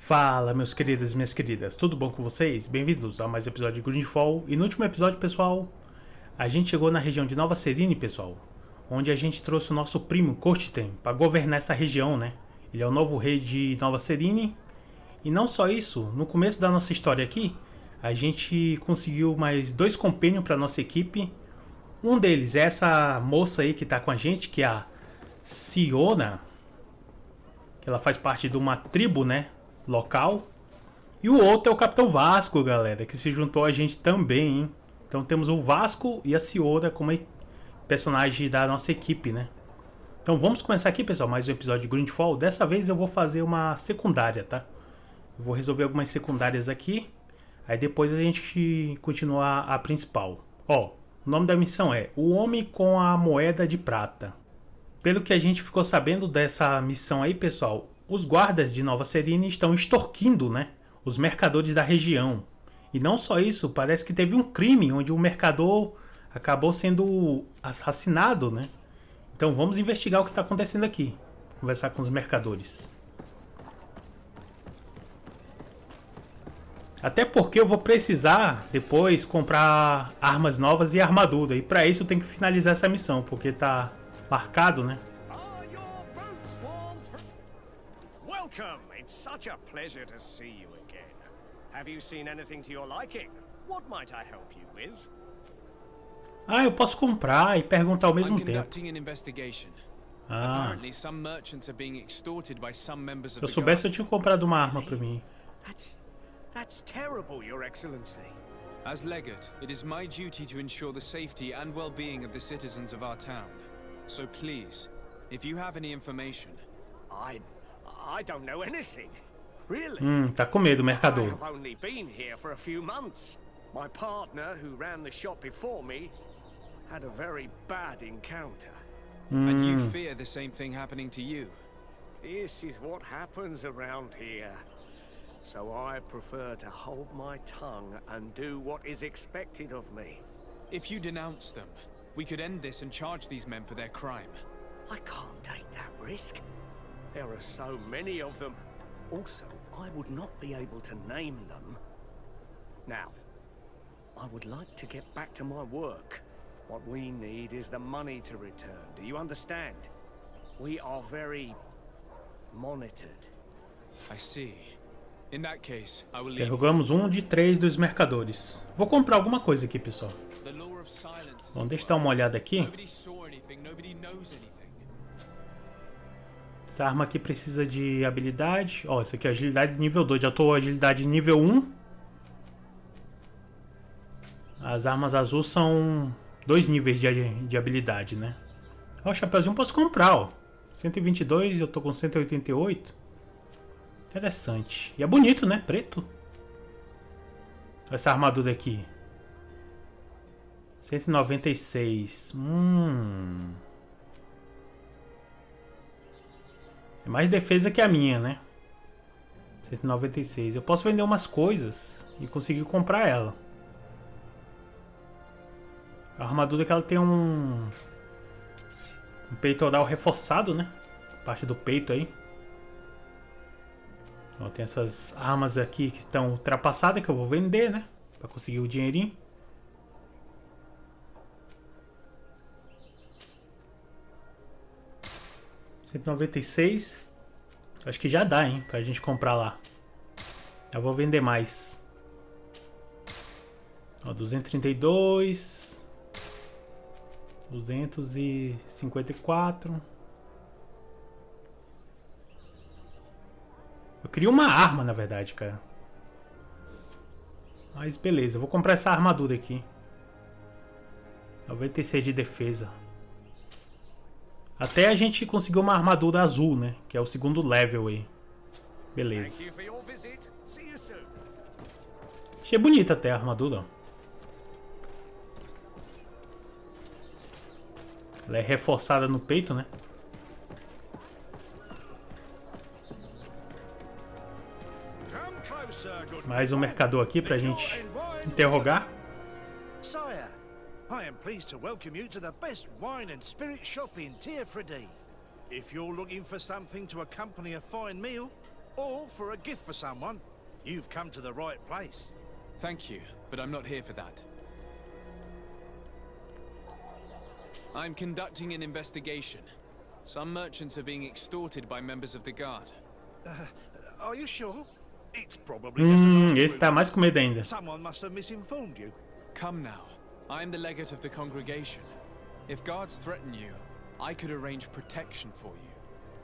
Fala, meus queridos e minhas queridas, tudo bom com vocês? Bem-vindos a mais um episódio de GreedFall. E no último episódio, pessoal, a gente chegou na região de Nova Serene, pessoal, onde a gente trouxe o nosso primo Corten para governar essa região, né? Ele é o novo rei de Nova Serene. E não só isso, no começo da nossa história aqui, a gente conseguiu mais 2 companions para nossa equipe. Um deles é essa moça aí que tá com a gente, que é a Siona, que ela faz parte de uma tribo, né, local. E o outro é o Capitão Vasco, galera, que se juntou a gente também, hein? Então temos o Vasco e a Siona como personagem da nossa equipe, né? Então vamos começar aqui, pessoal, mais um episódio de GreedFall. Dessa vez eu vou fazer uma secundária, tá? Eu vou resolver algumas secundárias aqui. Aí depois a gente continua a principal. Ó, o nome da missão é O Homem com a Moeda de Prata. Pelo que a gente ficou sabendo dessa missão aí, pessoal, os guardas de Nova Serene estão extorquindo, né, os mercadores da região. E não só isso, parece que teve um crime onde o mercador acabou sendo assassinado, né? Então vamos investigar o que está acontecendo aqui. Conversar com os mercadores. Até porque eu vou precisar depois comprar armas novas e armadura. E para isso eu tenho que finalizar essa missão, porque tá marcado, né? Welcome. It's such a pleasure to see you again. Have you seen anything to your liking? What might I help you with? Ah, eu posso comprar e perguntar ao mesmo tempo. Ah. Se eu soubesse, eu tinha comprado uma arma para mim. That's terrible, Your Excellency. As legate, it is my duty to ensure the safety and well-being of the citizens of our town. So please, if you have any information. I don't know anything. Really? Tá com medo, mercador. I have only been here for a few months. My partner, who ran the shop before me, had a very bad encounter. And you fear the same thing happening to you? This is what happens around here. So I prefer to hold my tongue and do what is expected of me. If you denounce them, we could end this and charge these men for their crime. I can't take that risk. There are so many of them. Also, I would not be able to name them. Now, I would like to get back to my work. What we need is the money to return. Do you understand? We are very monitored. I see. In that case, I will leave. Interrogamos um de 3 dos mercadores. Vou comprar alguma coisa aqui, pessoal. Bom, deixa eu dar uma olhada aqui. Essa arma aqui precisa de habilidade. Ó, essa aqui é agilidade nível 2. Já tô agilidade nível 1. As armas azuis são 2 níveis de habilidade, né? Ó, o chapeuzinho posso comprar, ó. 122, eu tô com 188. Interessante. E é bonito, né? Preto. Essa armadura aqui. 196. É mais defesa que a minha, né? 196. Eu posso vender umas coisas e conseguir comprar ela. A armadura que ela tem um peitoral reforçado, né? Parte do peito aí. Ó, tem essas armas aqui que estão ultrapassadas que eu vou vender, né? Pra conseguir o dinheirinho. $196. Acho que já dá, hein? Pra gente comprar lá. Eu vou vender mais. Ó, 232. 254. Eu queria uma arma, na verdade, cara. Mas beleza, eu vou comprar essa armadura aqui. 96 de defesa. Até a gente conseguiu uma armadura azul, né? Que é o segundo level aí. Beleza. Achei bonita até a armadura, ó. Ela é reforçada no peito, né? Mais um mercador aqui pra gente interrogar. Sire, I am pleased to welcome you to the best wine and spirit shop in Tier 3D. If you're looking for something to accompany a fine meal, or for a gift for someone, you've come to the right place. Thank you, but I'm not here for that. I'm conducting an investigation. Some merchants are being extorted by members of the guard. Are you sure? It's probably just another Esse tá mais com medo ainda. Someone must have misinformed you. Come now. I am the legate of the congregation. If guards threaten you, I could arrange protection for you.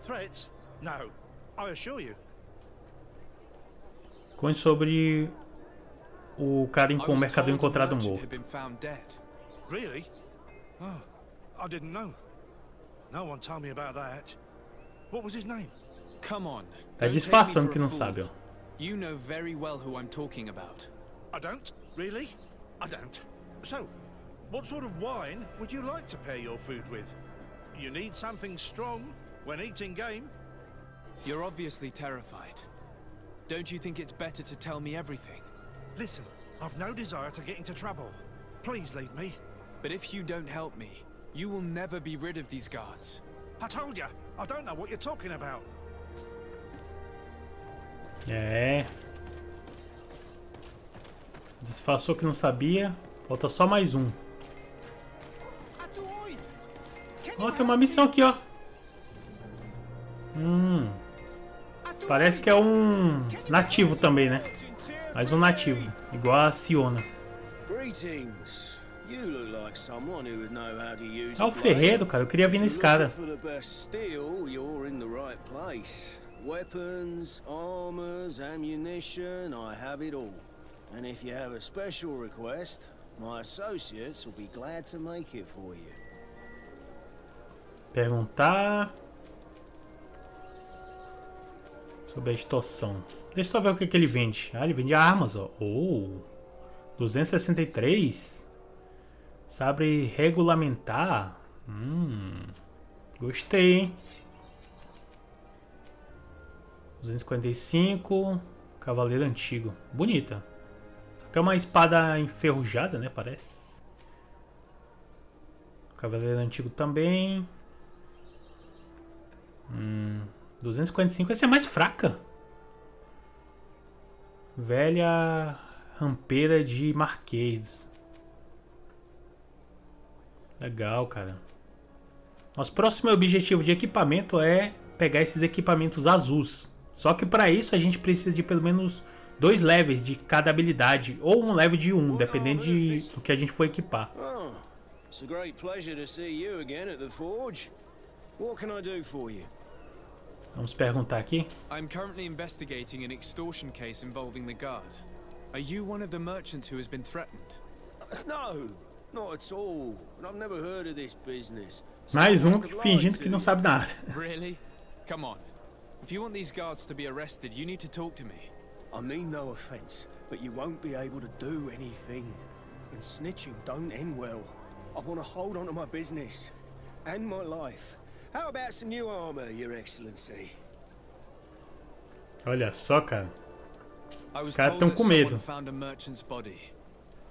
Threats? No, I assure you. Conte sobre o cara com o mercador encontrado morto. Really? Oh, I didn't know. No one told me about that. What was his name? Come on. Tá disfarçando que não sabe, ó. You know very well who I'm talking about. I don't? Really? I don't. So, what sort of wine would you like to pair your food with? You need something strong when eating game? You're obviously terrified. Don't you think it's better to tell me everything? Listen, I've no desire to get into trouble. Please leave me. But if you don't help me, you will never be rid of these guards. I told you, I don't know what you're talking about. É. Disfarçou que não sabia. Falta só mais um. Ó, tem uma missão aqui, ó. Parece que é um nativo também, né? Mais um nativo, igual a Siona. É o ferreiro, cara. Eu queria vir nesse cara. Weapons, armors, ammunition, I have it all. And if you have a special request, my associates will be glad to make it for you. Perguntar sobre a extorsão. Deixa eu só ver o que ele vende. Ah, ele vende armas, ó. Oh, 263. Sabe regulamentar. Gostei, hein? 245. Cavaleiro antigo. Bonita. Só que é uma espada enferrujada, né? Parece. Cavaleiro antigo também. 255. Essa é mais fraca. Velha rampeira de Marquês. Legal, cara. Nosso próximo objetivo de equipamento é pegar esses equipamentos azuis. Só que para isso a gente precisa de pelo menos 2 levels de cada habilidade. Ou um level de 1, dependendo do que a gente for equipar. It's a great pleasure to see you again at the forge. What can I do for you? Vamos perguntar aqui. I'm currently investigating an extortion case involving the guard. Are you one of the merchants who has been threatened? No, not at all. I've never heard of this business. Mais um fingindo que não sabe nada. Really? Come on. If you want these guards to be arrested, you need to talk to me. I mean no offense, but you won't be able to do anything. And snitching don't end well. I want to hold on to my business and my life. How about some new armor, Your Excellency? Olha só, cara. Os caras estão com medo. Found a merchant's body.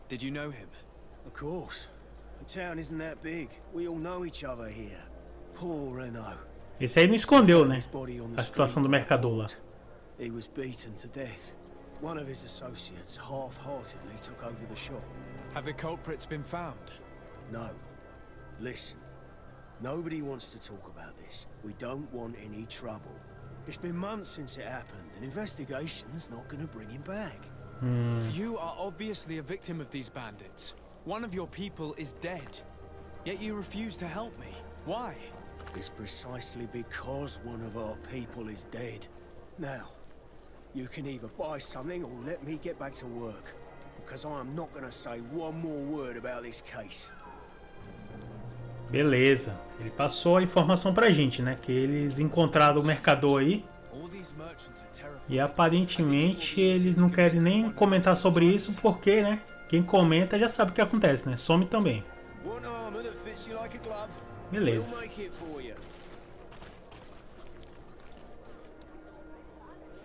Did you know him? Of course. The town isn't that big. We all know each other here. Poor Renault. Esse aí não escondeu, né? A situação do mercador lá. He was beaten to death. One of his associates half-heartedly took over the shop. Have the culprits been found? No. Listen. Nobody wants to talk about this. We don't want any trouble. It's been months since it happened, and investigation's not going to bring him back. You are obviously a victim of these bandits. One of your people is dead. Yet you refuse to help me. Why? It's precisely because one of our people is dead. Now, you can either buy something or let me get back to work. Because I am not going to say one more word about this case. Beleza. Ele passou a informação pra gente, né? Que eles encontraram o mercador aí. E aparentemente eles não querem nem comentar sobre isso porque, né? Quem comenta já sabe o que acontece, né? Some também. Beleza.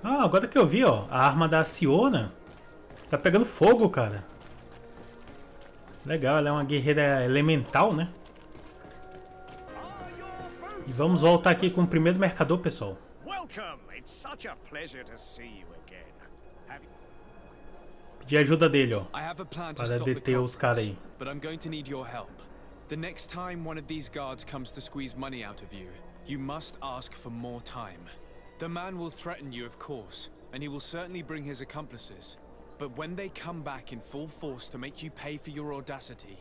Ah, agora que eu vi, ó. A arma da Siona tá pegando fogo, cara. Legal, ela é uma guerreira elemental, né? E vamos voltar aqui com o primeiro mercador, pessoal. Welcome. It's such a pleasure to see you again. Have you... Pedir ajuda dele, ó. I have a plan to Para stop the deter os caras culprits, aí. but I'm going to need your help. The next time one of these guards comes to squeeze money out of you, you must ask for more time. The man will threaten you, of course, and he will certainly bring his accomplices. But when they come back in full force to make you pay for your audacity,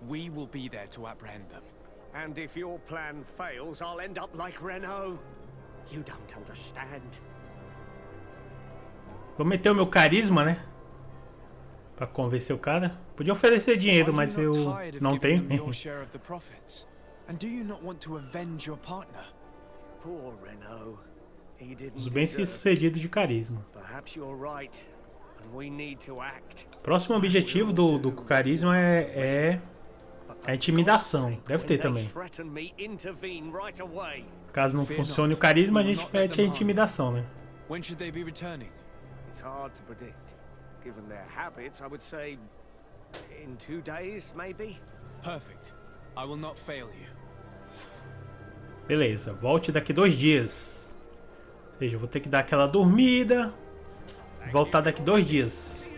we will be there to apprehend them. And if your plan fails, I'll end up like Renault. You don't understand. Vou meter o meu carisma, né? Pra convencer o cara. Podia oferecer dinheiro, mas eu não tenho. And do you not want to avenge your partner? Poor Renault. He didn't Os bem-sucedidos de carisma. Perhaps you're right. And we need to act. Próximo objetivo do carisma é a intimidação. Deve ter também. Caso não funcione o carisma, a gente mete a intimidação, né? When should they be returning? It's hard to predict. Given their habits, I would say in 2 days, maybe. Perfect. I will not fail you. Beleza, volte daqui 2 dias. Ou seja, eu vou ter que dar aquela dormida. Voltar daqui 2 dias.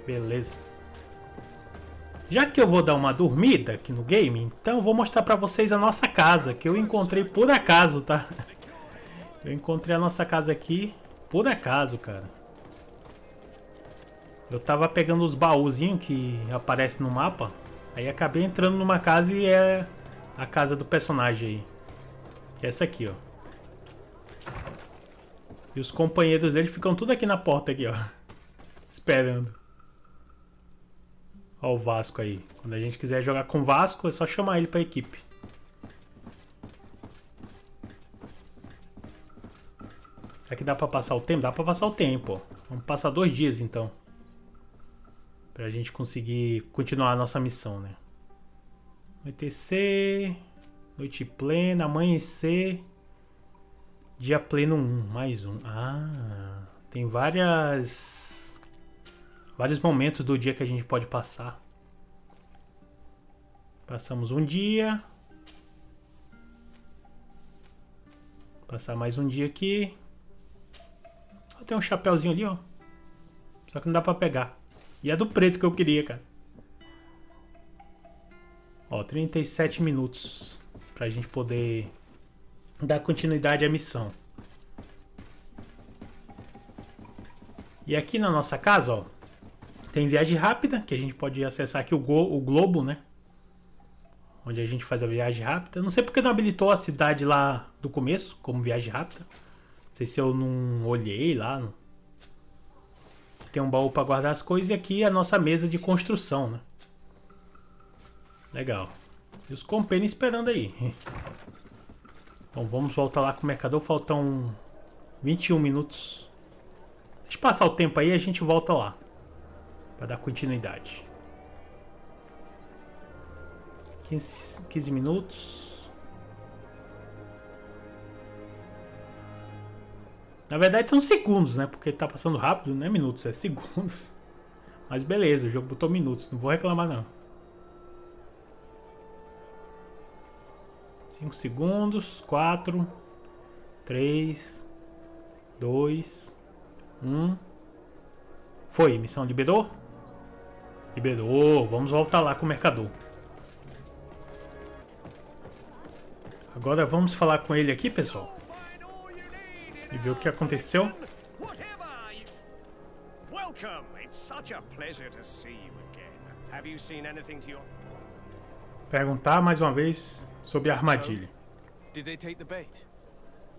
Beleza. Já que eu vou dar uma dormida aqui no game, então eu vou mostrar pra vocês a nossa casa, que eu encontrei por acaso, tá? Eu encontrei a nossa casa aqui por acaso, cara. Eu tava pegando os baúzinhos que aparecem no mapa, aí acabei entrando numa casa e é a casa do personagem aí. Que é essa aqui, ó. E os companheiros dele ficam tudo aqui na porta aqui, ó. Esperando. Ó o Vasco aí. Quando a gente quiser jogar com o Vasco, é só chamar ele pra equipe. Será que dá pra passar o tempo? Dá pra passar o tempo, ó. Vamos passar 2 dias, então. Pra gente conseguir continuar a nossa missão, né? Anoitecer. Noite plena. Amanhecer. Dia pleno 1. Mais um. Ah. Tem vários momentos do dia que a gente pode passar. Passamos um dia. Passar mais um dia aqui. Ó, tem um chapéuzinho ali, ó. Só que não dá pra pegar. E é do preto que eu queria, cara. Ó, 37 minutos. Pra gente poder dar continuidade à missão. E aqui na nossa casa, ó. Tem viagem rápida, que a gente pode acessar aqui o globo, né? Onde a gente faz a viagem rápida. Não sei porque não habilitou a cidade lá do começo, como viagem rápida. Não sei se eu não olhei lá. Não. Tem um baú para guardar as coisas e aqui a nossa mesa de construção, né? Legal. E os companheiros esperando aí. Bom, vamos voltar lá com o mercador. Faltam 21 minutos. Deixa passar o tempo aí e a gente volta lá. Para dar continuidade. 15 minutos. Na verdade são segundos, né? Porque tá passando rápido, não é minutos, é segundos. Mas beleza, o jogo botou minutos, não vou reclamar não. 5 segundos, 4, 3, 2, 1. Foi, missão liberou? Liberou, vamos voltar lá com o mercador. Agora vamos falar com ele aqui, pessoal. E ver o que aconteceu. Perguntar mais uma vez sobre a armadilha. Did they take the bait?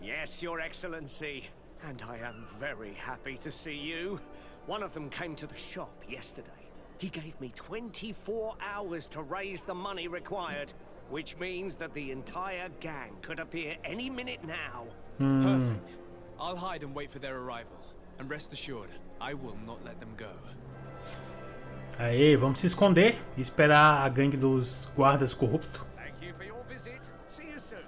Yes, Your Excellency. And I am very happy to see you. One of them came to the shop yesterday. He gave me 24 hours to raise the money required, which means that the entire gang could appear any minute now. Perfect. I'll hide and wait for their arrival. And rest assured, I will not let them go. Aê, vamos se esconder e esperar a gangue dos guardas corruptos. Thank you for your visit. See you soon.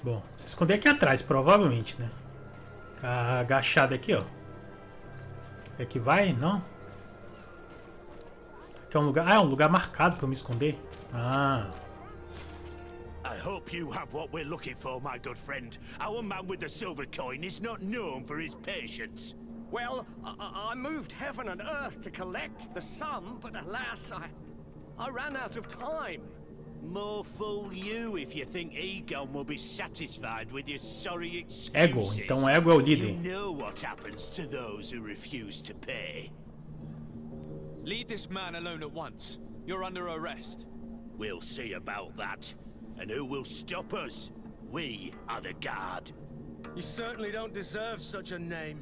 Bom, se esconder aqui atrás, provavelmente, né? Agachado aqui, ó. Aqui vai? Não. Aqui é um lugar... Ah, é um lugar marcado pra eu me esconder. Ah. I hope you have what we're looking for, my good friend. Our man with the silver coin is not known for his patience. Well, I moved heaven and earth to collect the sum, but alas, I ran out of time. More fool you if you think Egon will be satisfied with your sorry excuses. Ego, então Ego é o líder. You know what happens to those who refuse to pay. Leave this man alone at once. You're under arrest. We'll see about that. And who will stop us? We are the guard. You certainly don't deserve such a name.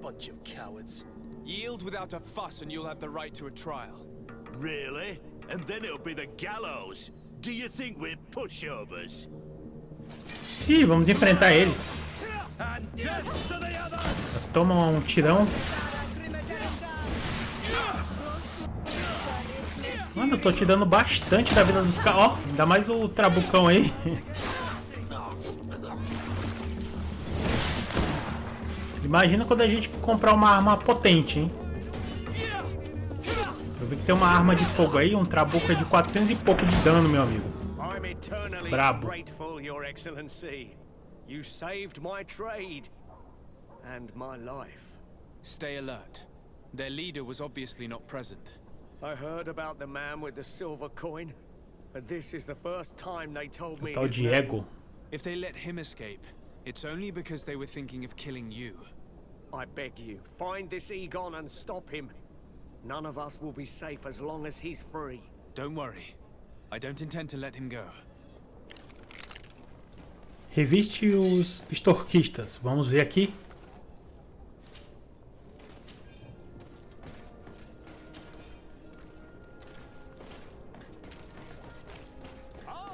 Bunch of cowards. Yield without a fuss and you'll have the right to a trial. Really? And then it'll be the gallows. Do you think we're pushovers? Ih, vamos enfrentar eles. And death to the others! Toma um tirão. Mano, eu tô te dando bastante da vida dos caras. Ó, ainda mais o trabucão aí. Imagina quando a gente comprar uma arma potente, hein? Eu vi que tem uma arma de fogo aí, um trabuco de 400 e pouco de dano, meu amigo. I'm eternally Brabo. grateful, Your Excellency. You saved my trade and my life. Stay alert. Their leader was obviously not present. I heard about the man with the silver coin, and this is the first time they told me Tal his name. Diego. If they let him escape, it's only because they were thinking of killing you. I beg you, find this Egon and stop him. None of us will be safe as long as he's free. Don't worry. I don't intend to let him go. Reviste os extorquistas. Vamos ver aqui.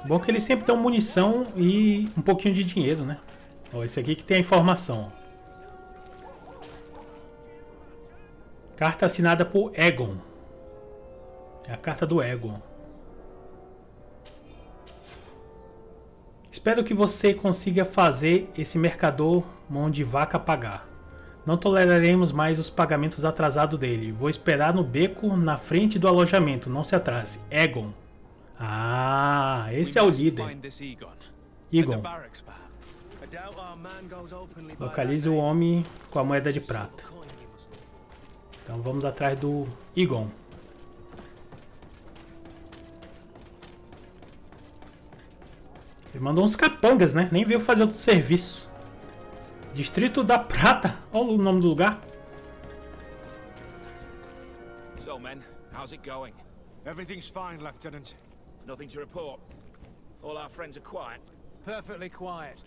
Bom que eles sempre dão munição e um pouquinho de dinheiro, né? Ó, esse aqui que tem a informação. Carta assinada por Egon. É a carta do Egon. Espero que você consiga fazer esse mercador mão de vaca pagar. Não toleraremos mais os pagamentos atrasados dele. Vou esperar no beco na frente do alojamento. Não se atrase. Egon. Ah, esse é o líder. Egon. Localize o homem com a moeda de prata. Então vamos atrás do Egon. Ele mandou uns capangas, né? Nem veio fazer outro serviço. Distrito da Prata. Olha o nome do lugar. So, men, how's it going? Everything's fine, Lieutenant. Nothing to report. All our friends are quiet. Perfectly quiet.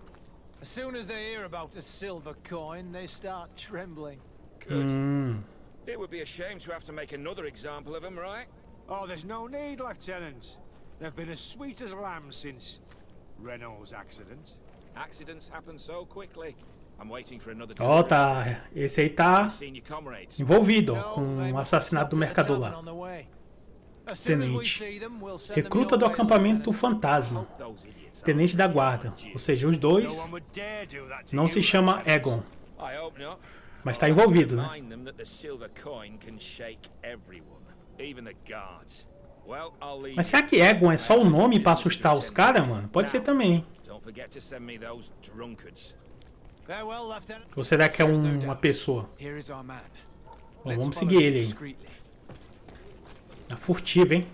As soon as they hear about a silver coin, they start trembling. Good. It would be a shame to have to make another example of them, right? Oh, there's no need, Lieutenant. They've been as sweet as lambs since Renault's accident. Accidents happen so quickly. I'm waiting for another Ó, tá. Esse aí tá senior comrades. envolvido ó, com o assassinato do mercador lá. Tenente. Recruta do acampamento fantasma. Tenente da guarda. Ou seja, os dois não se chama Egon. I hope not. Mas está envolvido, né? Remind them that the silver coin can shake everyone, even the guards. Well, I'll leave. Mas será que Egon é só o nome pra assustar os caras, mano? Pode ser também. Don't forget to send me those drunkards. Farewell, Lieutenant. Ou será que é uma pessoa? Here is our man. Bom, Let's vamos follow seguir him ele aí. discreetly. Na furtiva, hein?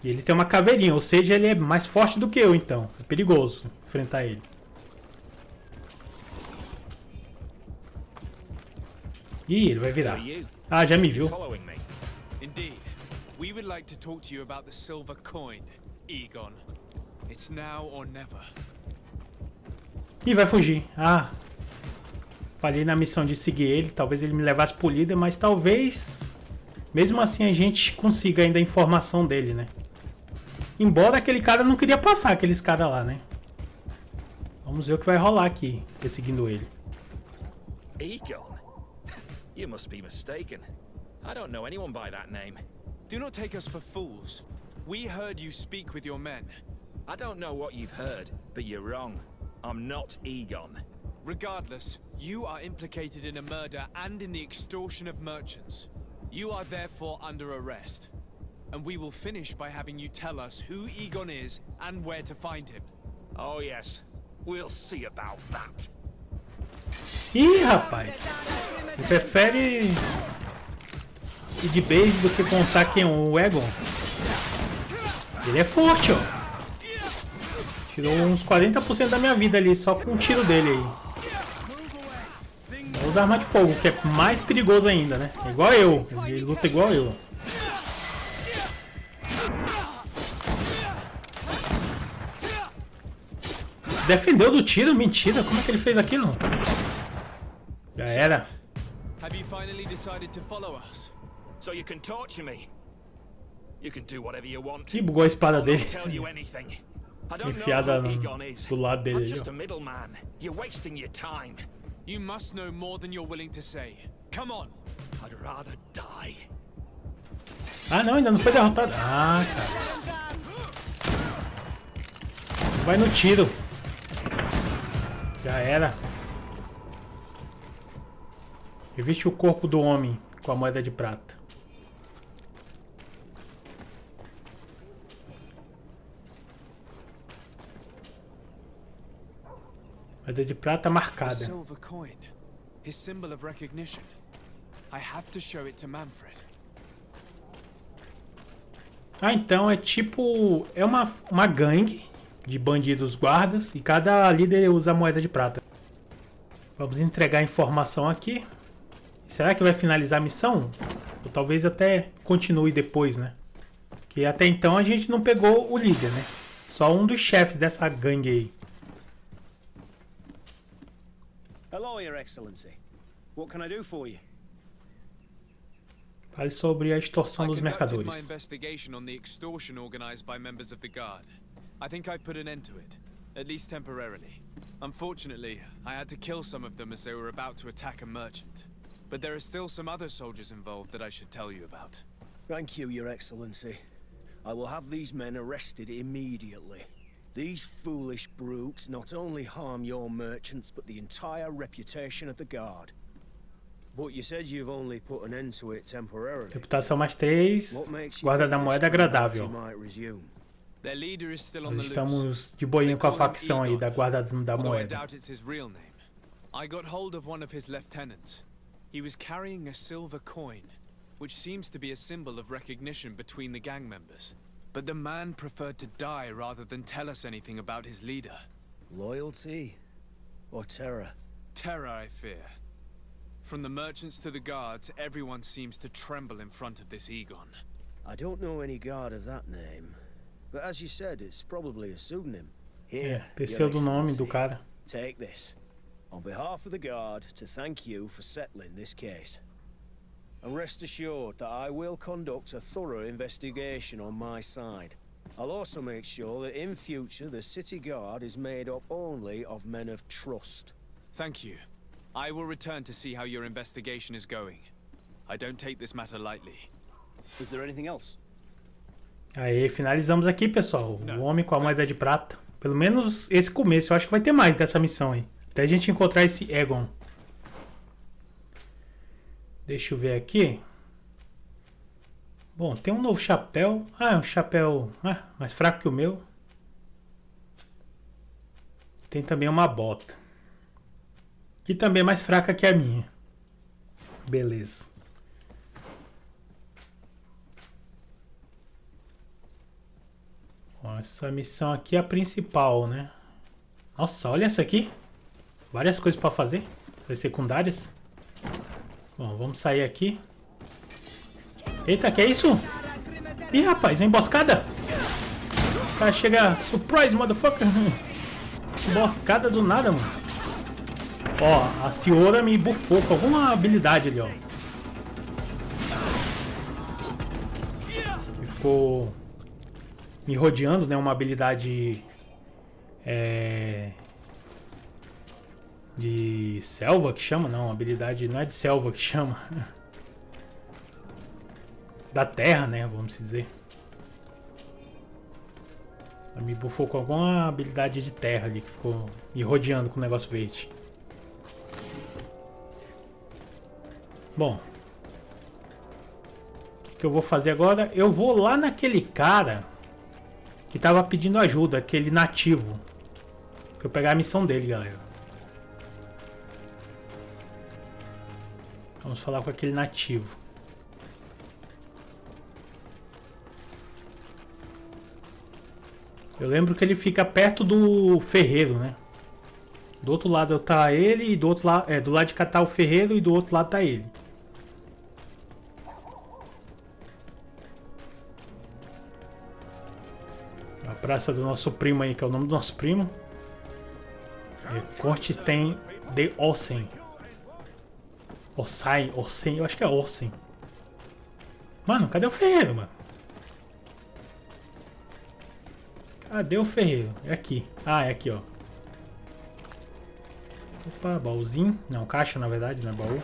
E ele tem uma caveirinha, ou seja, ele é mais forte do que eu, então. É perigoso enfrentar ele. Ih, ele vai virar. Ah, já me viu. Following me. Indeed. We would like to talk to you about the silver coin, Egon. It's now or never. Ih, vai fugir. Ah. Falhei na missão de seguir ele. Talvez ele me levasse pro líder, mas talvez... Mesmo assim a gente consiga ainda a informação dele, né? Embora aquele cara não queria passar, aqueles caras lá, né? Vamos ver o que vai rolar aqui, perseguindo ele. Egon? You must be mistaken. I don't know anyone by that name. Do not take us for fools. We heard you speak with your men. I don't know what you've heard, but you're wrong. I'm not Egon. Regardless, you are implicated in a murder and in the extortion of merchants. You are therefore under arrest. and we will finish by having you tell us who Egon is and where to find him. Oh, yes. We'll see about that. Ih, rapaz. Ele prefere ir de base do que contar quem é o Egon. Ele é forte, ó. Tirou uns 40% da minha vida ali, só com um tiro dele aí. Vou usar arma de fogo, que é mais perigoso ainda, né? É igual eu. Ele luta igual eu. Se defendeu do tiro? Mentira. Como é que ele fez aquilo? Já era. Have you finally decided to follow us? So you can torture me. You can do whatever you want. Ih, bugou a espada I'll dele. not tell you anything. I don't know Enfiada who Egon is. do lado dele I'm ali, just ó. a middleman. You're wasting your time. You must know more than you're willing to say. Come on. I'd rather die. Ah, não, ainda não foi derrotado. Ah, cara. Vai no tiro. Já era. Reviste o corpo do homem com a moeda de prata. Moeda de prata A marcada. silver coin. His symbol of recognition. I have to show it to Manfred. Ah, então é tipo... É uma gangue de bandidos guardas e cada líder usa a moeda de prata. Vamos entregar a informação aqui. Será que vai finalizar a missão? Ou talvez até continue depois, né? Que até então a gente não pegou o líder, né? Só um dos chefes dessa gangue aí. Hello, Your Excellency. What can I do for you? Fale sobre a extorsão I dos conducted my mercadores. investigation on the extortion organized by members of the Guard. I think I've put an end to it, at least temporarily. Unfortunately, I had to kill some of them as they were about to attack a merchant. But there are still some other soldiers involved that I should tell you about. Thank you, Your Excellency. I will have these men arrested immediately. These foolish brutes not only harm your merchants, but the entire reputation of the Guard. But you said you've only put an end to it temporarily. Reputação mais 3. What makes you Guarda think da this moeda criminality agradável. might resume? Their leader is still on Nós the loose. estamos de boinha com a facção aí da guarda da Although I moeda. doubt it's his real name. I got hold of one of his lieutenants. He was carrying a silver coin, which seems to be a symbol of recognition between the gang members. But the man preferred to die rather than tell us anything about his leader. Loyalty or terror? Terror, I fear. From the merchants to the guards, everyone seems to tremble in front of this Egon. I don't know any guard of that name. But as you said, it's probably a pseudonym. Here, Your Pseudonome do Excellency, cara. take this. On behalf of the Guard, to thank you for settling this case. And rest assured that I will conduct a thorough investigation on my side. I'll also make sure that in future the City Guard is made up only of men of trust. Thank you. I will return to see how your investigation is going. I don't take this matter lightly. Is there anything else? Aí, finalizamos aqui, pessoal. O homem com a moeda de prata. Pelo menos esse começo. Eu acho que vai ter mais dessa missão aí. Até a gente encontrar esse Egon. Deixa eu ver aqui. Bom, tem um novo chapéu. Ah, um chapéu mais fraco que o meu. Tem também uma bota. Que também é mais fraca que a minha. Beleza. Bom, essa missão aqui é a principal, né? Nossa, olha essa aqui. Várias coisas para fazer. Essas secundárias. Bom, vamos sair aqui. Eita, que é isso? Ih, rapaz, uma emboscada. O cara chega... Surprise, motherfucker. Emboscada do nada, mano. Ó, a senhora me bufou com alguma habilidade ali, ó. E ficou me rodeando, né? Uma habilidade... de selva que chama? Não, habilidade não é de selva que chama. Da terra, né? Vamos dizer. Ela me bufou com alguma habilidade de terra ali, que ficou me rodeando com o negócio verde. Bom. que eu vou fazer agora? Eu vou lá naquele cara que tava pedindo ajuda, aquele nativo. Pra eu pegar a missão dele, galera. Vamos falar com aquele nativo. Eu lembro que ele fica perto do ferreiro, né? Do outro lado tá ele e do outro lado, do lado de cá tá o ferreiro e do outro lado tá ele. A praça do nosso primo aí, que é o nome do nosso primo. Corte tem de Ossen. Ossen, eu acho que é Ossen. Mano, cadê o ferreiro, mano? Cadê o ferreiro? É aqui. Ah, é aqui, ó. Opa, baúzinho. Não, caixa na verdade, não é baú.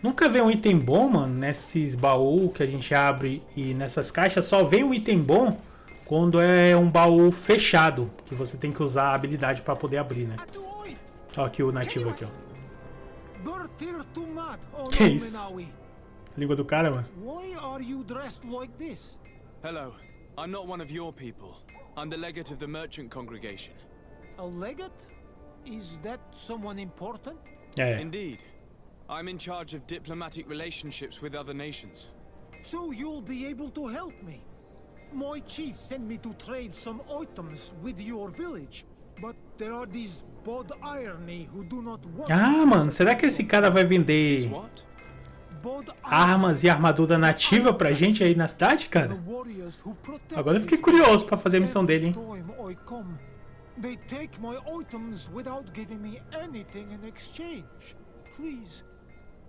Nunca vem um item bom, mano, nesses baús que a gente abre e nessas caixas. Só vem um item bom quando é um baú fechado, que você tem que usar a habilidade para poder abrir, né? Ó, aqui o nativo aqui, ó. Que isso? Língua do cara, mano. Hello. I'm not one of your people. I'm the legate of the merchant congregation. A legate? Is that someone important? É. Indeed. I'm in charge of diplomatic relationships with other nations. So you'll be able to help me. My chief sent me to trade some items with your village, but there are these bod irony who do not want. Ah, mano, será que esse cara vai vender armas e armadura nativa pra gente aí na cidade, cara? Agora eu fiquei curioso pra fazer a missão dele, hein? They take my items without giving me anything in exchange. Please,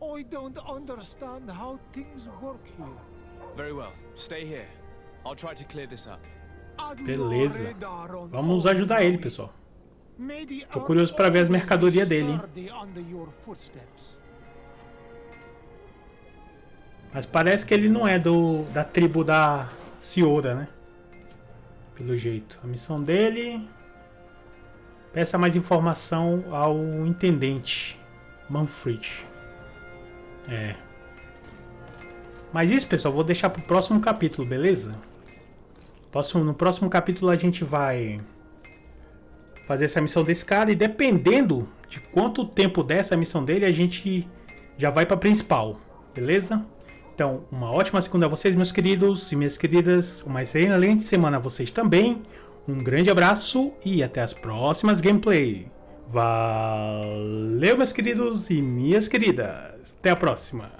I don't understand how things work here. Very well. Stay here. I'll try to clear this up. Beleza. Vamos ajudar ele, pessoal. Tô curioso pra ver as mercadorias dele, hein? Mas parece que ele não é da tribo da Ciora, né? Pelo jeito. A missão dele... Peça mais informação ao intendente Manfred. É. Mas isso, pessoal, vou deixar pro próximo capítulo, beleza? No próximo capítulo a gente vai fazer essa missão desse cara. E dependendo de quanto tempo der essa missão dele, a gente já vai pra principal. Beleza? Então, uma ótima segunda a vocês, meus queridos e minhas queridas. Uma excelente semana a vocês também. Um grande abraço e até as próximas gameplay. Valeu, meus queridos e minhas queridas. Até a próxima.